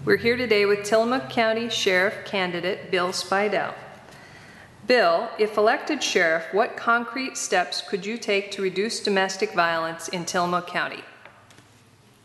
We're here today with Tillamook County Sheriff candidate Bill Spidal. Bill, if elected sheriff, what concrete steps could you take to reduce domestic violence in Tillamook County?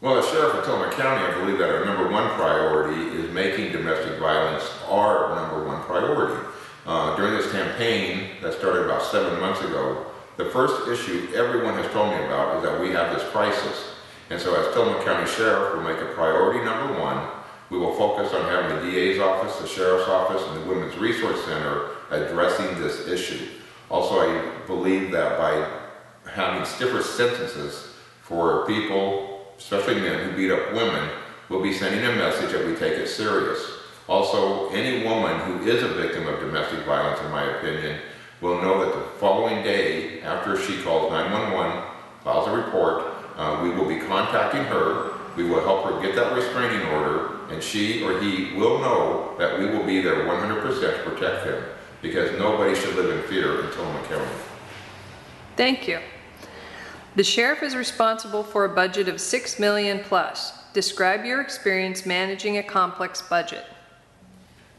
Well, as Sheriff of Tillamook County, I believe that our number one priority is making domestic violence our number one priority. During this campaign that started about 7 months ago, the first issue everyone has told me about is that we have this crisis. And so as Tillamook County Sheriff, we'll make a priority number one. We will focus on having the DA's office, the Sheriff's office, and the Women's Resource Center addressing this issue. Also, I believe that by having stiffer sentences for people, especially men, who beat up women, we'll be sending a message that we take it serious. Also, any woman who is a victim of domestic violence, in my opinion, will know that the following day, after she calls 911, files a report, we will be contacting her. We will help her get that restraining order, and she or he will know that we will be there 100% to protect them, because nobody should live in fear in Tillamook County. Thank you. The sheriff is responsible for a budget of $6 million plus. Describe your experience managing a complex budget.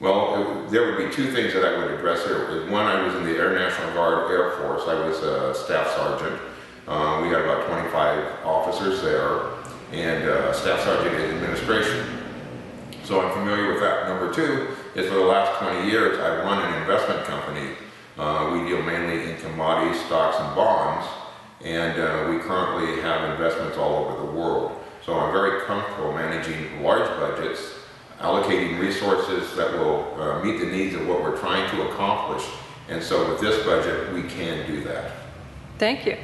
Well, there would be two things that I would address here. One, I was in the Air National Guard Air Force. I was a staff sergeant. We had about 25 officers there, and staff sergeant in administration. So I'm familiar with that. Number two is for the last 20 years, I've run an investment company. We deal mainly in commodities, stocks, and bonds, and we currently have investments all over the world. So I'm very comfortable managing large budgets, allocating resources that will meet the needs of what we're trying to accomplish. And so with this budget, we can do that. Thank you.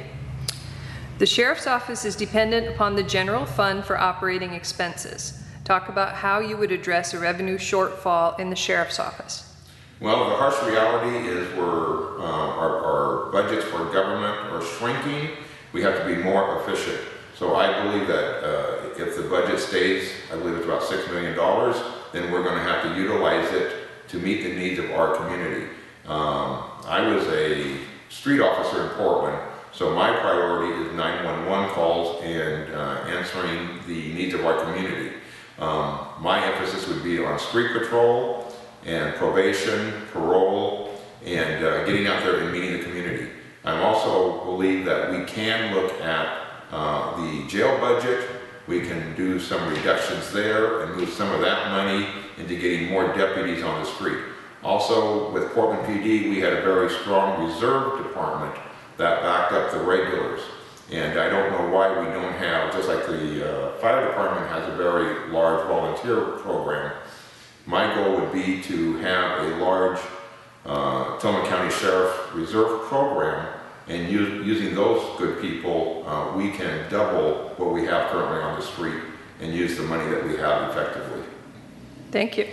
The Sheriff's Office is dependent upon the general fund for operating expenses. Talk about how you would address a revenue shortfall in the Sheriff's Office. Well, the harsh reality is our budgets for government are shrinking. We have to be more efficient. So I believe that if the budget stays, I believe it's about $6 million, then we're going to have to utilize it to meet the needs of our community. I was a street officer in Portland, so my priority is 911 calls and answering the needs of our community. My emphasis would be on street patrol and probation, parole, and getting out there and meeting the community. I also believe that we can look at the jail budget. We can do some reductions there and move some of that money into getting more deputies on the street. Also, with Portland PD, we had a very strong reserve department that backed up the regulars. And I don't know why we don't have, just like the fire department has a very large volunteer program, my goal would be to have a large Tillamook County Sheriff Reserve program, and using those good people, we can double what we have currently on the street and use the money that we have effectively. Thank you.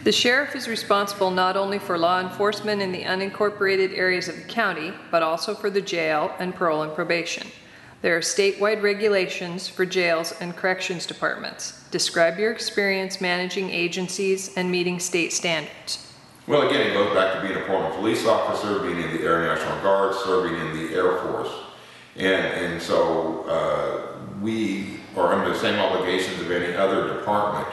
The sheriff is responsible not only for law enforcement in the unincorporated areas of the county, but also for the jail and parole and probation. There are statewide regulations for jails and corrections departments. Describe your experience managing agencies and meeting state standards. Well, again, it goes back to being a Portland police officer, being in the Air National Guard, serving in the Air Force. And so we are under the same obligations of any other department.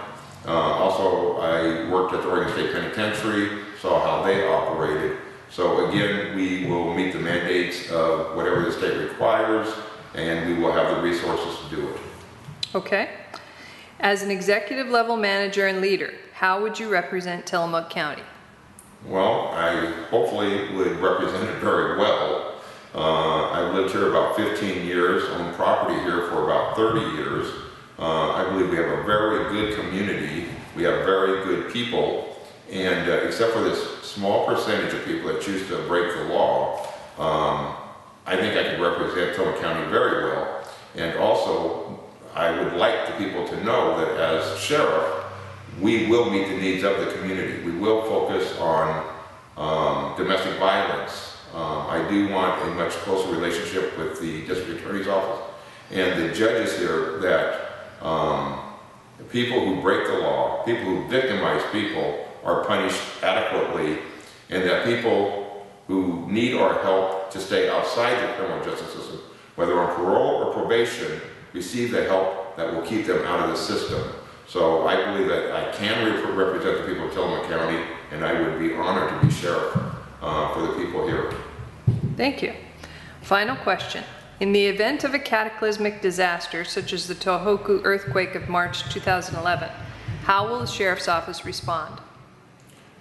Also, I worked at the Oregon State Penitentiary, saw how they operated. So again, we will meet the mandates of whatever the state requires, and we will have the resources to do it. Okay. As an executive level manager and leader, how would you represent Tillamook County? Well, I hopefully would represent it very well. I've lived here about 15 years, owned property here for about 30 years. I believe we have a very good community. We have very good people, and except for this small percentage of people that choose to break the law, I think I can represent Tillamook County very well. And also, I would like the people to know that as sheriff, we will meet the needs of the community. We will focus on domestic violence. I do want a much closer relationship with the district attorney's office and the judges here, that people who break the law, people who victimize people, are punished adequately, and that people who need our help to stay outside the criminal justice system, whether on parole or probation, receive the help that will keep them out of the system. So I believe that I can represent the people of Tillamook County, and I would be honored to be sheriff for the people here. Thank you. Final question. In the event of a cataclysmic disaster, such as the Tohoku earthquake of March 2011, how will the Sheriff's Office respond?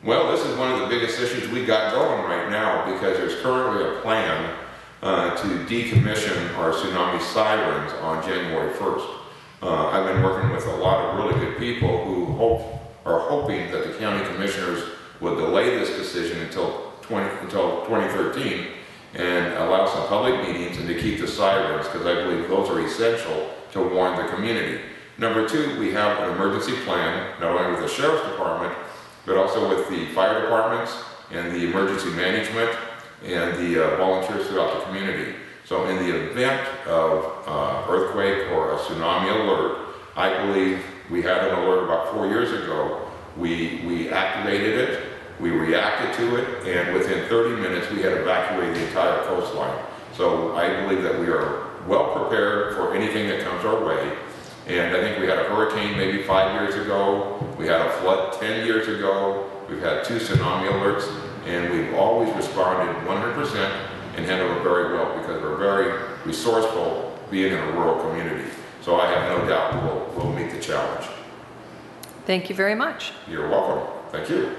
Well, this is one of the biggest issues we got going right now, because there's currently a plan to decommission our tsunami sirens on January 1st. I've been working with a lot of really good people who are hoping that the county commissioners will delay this decision until 2013 and allow some public meetings and to keep the sirens, because I believe those are essential to warn the community. Number two, we have an emergency plan, not only with the Sheriff's Department, but also with the fire departments and the emergency management and the volunteers throughout the community. So in the event of earthquake or a tsunami alert, I believe we had an alert about 4 years ago. We activated it, we reacted to it, and within 30 minutes we had evacuated the entire coastline. So I believe that we are well prepared for anything that comes our way. And I think we had a hurricane maybe 5 years ago, we had a flood 10 years ago, we've had 2 tsunami alerts, and we've always responded 100% and handled it very well, because we're very resourceful being in a rural community. So I have no doubt we'll meet the challenge. Thank you very much. You're welcome. Thank you.